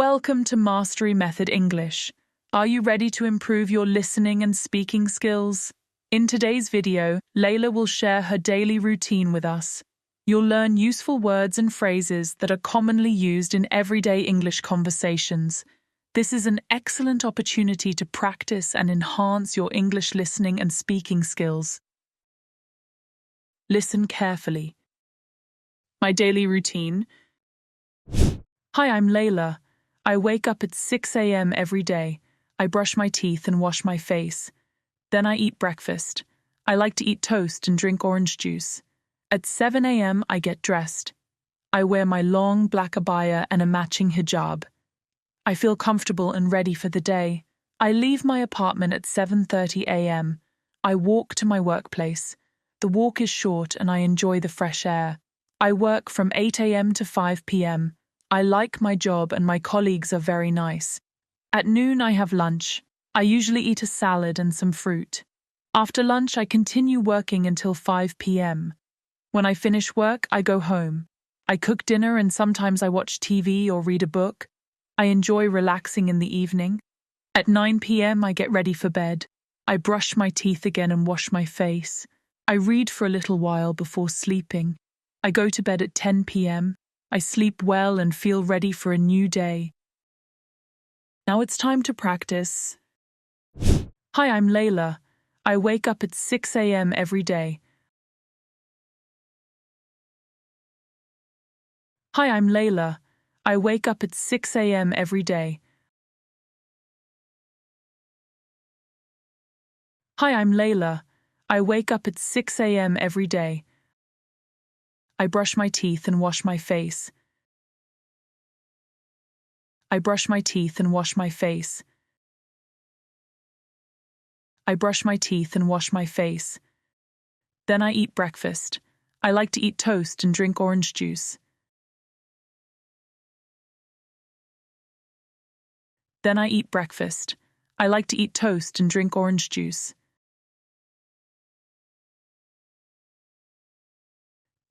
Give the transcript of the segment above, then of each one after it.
Welcome to Mastery Method English. Are you ready to improve your listening and speaking skills? In today's video, Laila will share her daily routine with us. You'll learn useful words and phrases that are commonly used in everyday English conversations. This is an excellent opportunity to practice and enhance your English listening and speaking skills. Listen carefully. My daily routine. Hi, I'm Laila. I wake up at 6 a.m. every day. I brush my teeth and wash my face. Then I eat breakfast. I like to eat toast and drink orange juice. At 7 a.m. I get dressed. I wear my long black abaya and a matching hijab. I feel comfortable and ready for the day. I leave my apartment at 7:30 a.m. I walk to my workplace. The walk is short and I enjoy the fresh air. I work from 8 a.m. to 5 p.m. I like my job and my colleagues are very nice. At noon I have lunch. I usually eat a salad and some fruit. After lunch I continue working until 5 p.m. When I finish work, I go home. I cook dinner and sometimes I watch TV or read a book. I enjoy relaxing in the evening. At 9 p.m. I get ready for bed. I brush my teeth again and wash my face. I read for a little while before sleeping. I go to bed at 10 p.m. I sleep well and feel ready for a new day. Now it's time to practice. Hi, I'm Laila. I wake up at 6 a.m. every day. Hi, I'm Laila. I wake up at 6 a.m. every day. Hi, I'm Laila. I wake up at 6 a.m. every day. I brush my teeth and wash my face. I brush my teeth and wash my face. I brush my teeth and wash my face. Then I eat breakfast. I like to eat toast and drink orange juice. Then I eat breakfast. I like to eat toast and drink orange juice.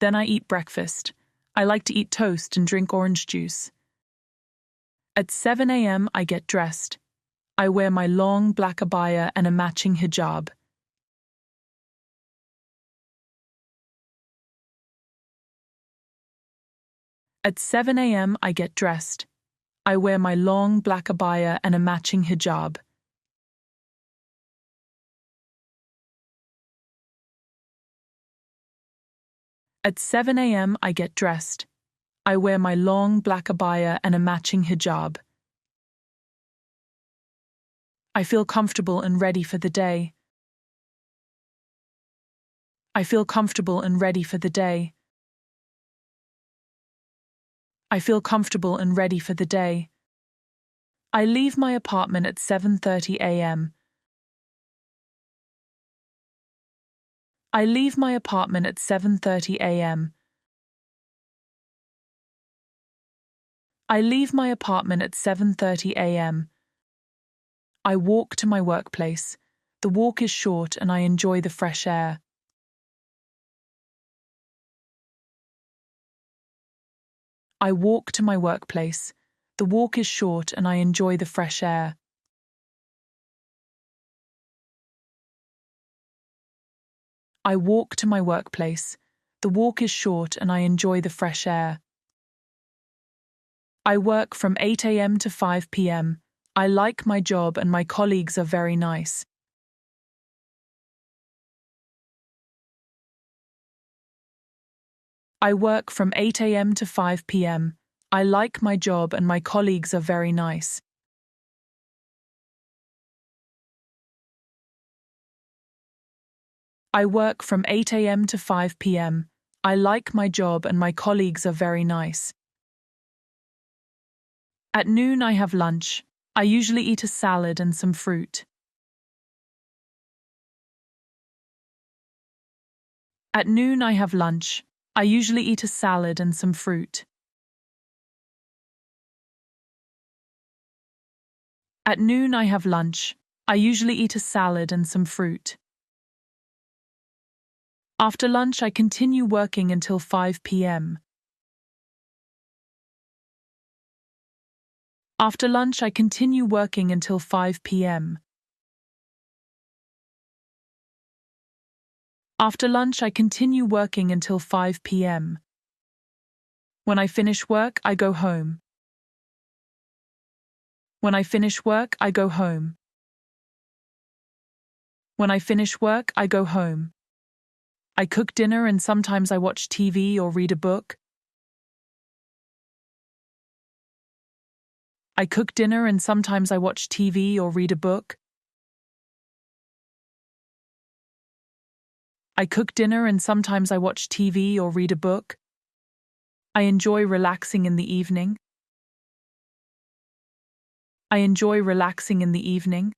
Then I eat breakfast. I like to eat toast and drink orange juice. At 7 a.m. I get dressed. I wear my long black abaya and a matching hijab. At 7 a.m. I get dressed. I wear my long black abaya and a matching hijab. At 7 a.m. I get dressed. I wear my long black abaya and a matching hijab. I feel comfortable and ready for the day. I feel comfortable and ready for the day. I feel comfortable and ready for the day. I leave my apartment at 7:30 a.m. I leave my apartment at 7:30 a.m. I leave my apartment at 7:30 a.m. I walk to my workplace. The walk is short and I enjoy the fresh air. I walk to my workplace. The walk is short and I enjoy the fresh air. I walk to my workplace. The walk is short and I enjoy the fresh air. I work from 8 a.m. to 5 p.m. I like my job and my colleagues are very nice. I work from 8 a.m. to 5 p.m. I like my job and my colleagues are very nice. I work from 8 a.m. to 5 p.m. I like my job and my colleagues are very nice. At noon I have lunch. I usually eat a salad and some fruit. At noon I have lunch. I usually eat a salad and some fruit. At noon I have lunch. I usually eat a salad and some fruit. After lunch I continue working until 5 p.m. After lunch, I continue working until 5 p.m. After lunch, I continue working until 5 p.m. When I finish work, I go home. When I finish work, I go home. When I finish work, I go home. I cook dinner and sometimes I watch TV or read a book. I cook dinner and sometimes I watch TV or read a book. I cook dinner and sometimes I watch TV or read a book. I enjoy relaxing in the evening. I enjoy relaxing in the evening.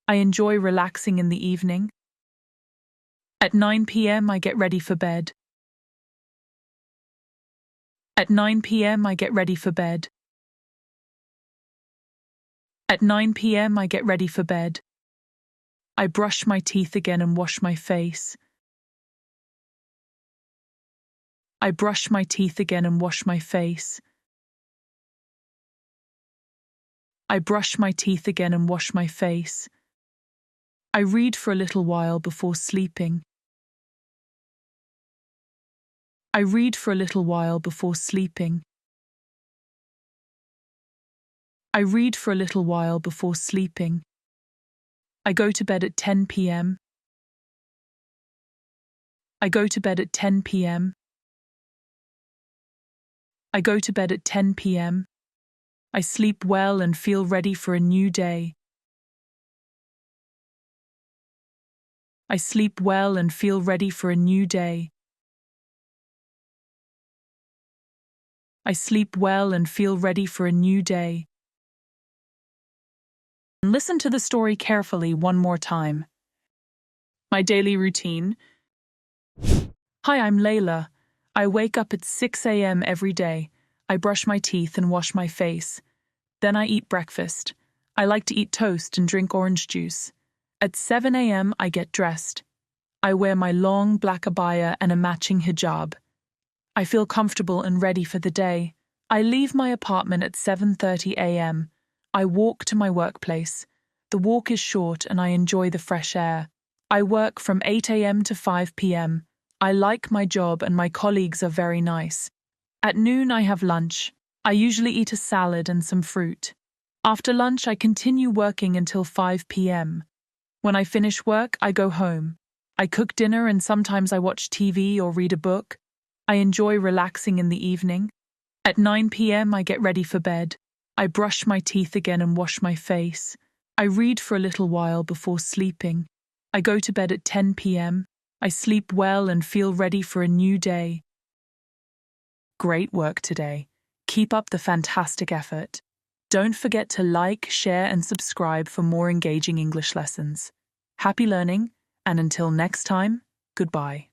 I enjoy relaxing in the evening. At 9 p.m. I get ready for bed. At 9 p.m. I get ready for bed. At 9 p.m. I get ready for bed. I brush my teeth again and wash my face. I brush my teeth again and wash my face. I brush my teeth again and wash my face. I read for a little while before sleeping. I read for a little while before sleeping. I read for a little while before sleeping. I go to bed at 10 p.m. I go to bed at 10 p.m. I go to bed at 10 p.m. I sleep well and feel ready for a new day. I sleep well and feel ready for a new day. I sleep well and feel ready for a new day. Listen to the story carefully one more time. My daily routine. Hi, I'm Laila. I wake up at 6 a.m. every day. I brush my teeth and wash my face. Then I eat breakfast. I like to eat toast and drink orange juice. At 7 a.m. I get dressed. I wear my long black abaya and a matching hijab. I feel comfortable and ready for the day. I leave my apartment at 7:30 a.m. I walk to my workplace. The walk is short and I enjoy the fresh air. I work from 8 a.m. to 5 p.m. I like my job and my colleagues are very nice. At noon I have lunch. I usually eat a salad and some fruit. After lunch I continue working until 5 p.m. When I finish work, I go home. I cook dinner and sometimes I watch TV or read a book. I enjoy relaxing in the evening. At 9 p.m. I get ready for bed. I brush my teeth again and wash my face. I read for a little while before sleeping. I go to bed at 10 p.m. I sleep well and feel ready for a new day. Great work today. Keep up the fantastic effort. Don't forget to like, share, and subscribe for more engaging English lessons. Happy learning, and until next time, goodbye.